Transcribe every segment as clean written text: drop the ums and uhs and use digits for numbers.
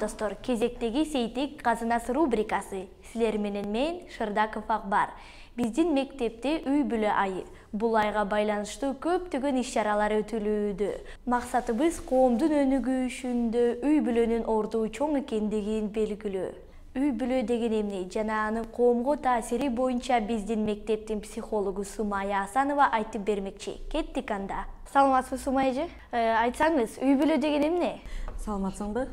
достор, кезектеги Сейтек казынасы рубрикасы. Силер менен мен Шырдаков Акбар. Биздин мектепте үй бүлө айы. Бул айга байланыштуу көптөгөн иш-чаралар өтүлүүдө. Максатыбыз коомдун өнүгүшүндө үй бүлөнүн ордуу чоң экендигин белгилөө. Үй бүлө деген эмне жана анын коомго таасири боюнча биздин мектептин психологу Сумая Асанова айтып бермекчи. Кеттик анда. Саламатсызбы Сумайжы? Айтсаңыз, үй бүлө деген эмне? Саламатсыңбы?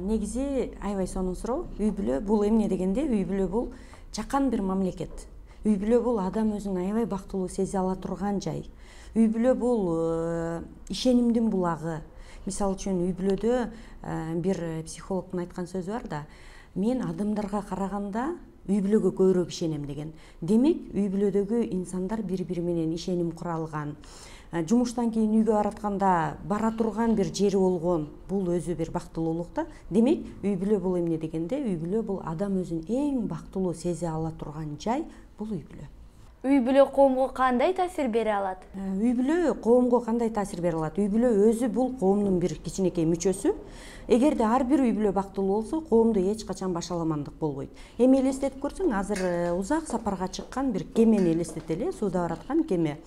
Негизи аябай сонун суроо. Үй бүлө бул эмне дегенде, үй бүлө бул жакан бир мамлекет. Үй бүлө бул адам өзүн аябай бактылуу сезе ала турган жай. Үй бүлө бул ишенимдин булагы. Мисалы үчүн үй бүлөдө бир психологдун айткан сөзү бар да, мен адамдарга караганда үй бүлөгө көбүрөөк ишенем деген. Демек, үй бүлөдөгү инсандар бири-бири менен ишеним кура алган. Жумуштан кийин үйгө баратканда бара турган бир жери болгон, бул өзү бир бактылуулук да. Демек, үй бүлө бул эмне дегенде, үй бүлө бул адам өзүн эң бактылуу сезе ала турган жай, бул үй бүлө. Үй бүлө коомго кандай таасир бере алат? Үй бүлө коомго кандай таасир бере алат? Үй бүлө өзү бул коомдун бир кичинекей мүчөсү. Эгерде ар бир үй бүлө бактылуу болсо, коомдо эч качан башаламандык болбойт. Эми элестетип көрсөң, азыр узак сапарга чыккан бир кемени элестетели, сууда бараткан кеме.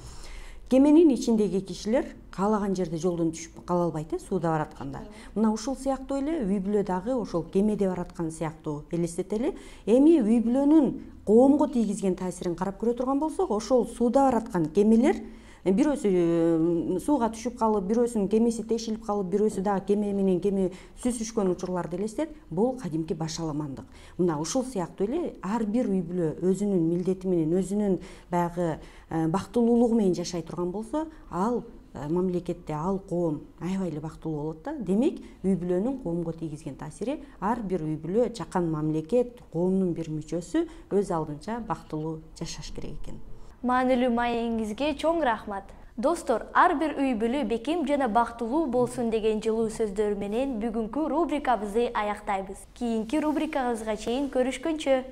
Кеменин ичиндеги кишилер каалаган жерде жолдон түшүп кала албайт, сууда баратканда. Мына ушул сыяктуу эле үй бүлө дагы ошол кемеде бараткан сыяктуу элестетели. Эми үй бүлөнүн коомго тийгизген таасирин карап көрө турган болсок, ошол сууда бараткан кемелер бирөөсү сууга түшүп калып, бирөөсүнүн кемеси тешилип калып, бирөөсү дагы кеме менен кеме сүзүшкөн учурларды элестет. Бул кадимки башаламандык. Мына ушул сыяктуу эле ар бир үй бүлө өзүнүн милдети менен, өзүнүн баягы бактылуулугу менен жашай турган болсо, ал мамлекетте, ал коом аябай эле бактылуу болот да. Демек, үй бүлөнүн коомго тийгизген таасири, ар бир үй бүлө жакан мамлекет, коомдун бир мүчөсү өз алдынча бактылуу жашаш керек экен. Маанилүү маегиңизге чоң рахмат. Достор, ар бир үй бүлө бекем жана бактылуу болсун деген жылуу сөздөр менен бүгүнкү рубрикабызды аяктайбыз. Кийинки рубрикабызга чейин көрүшкөнчө.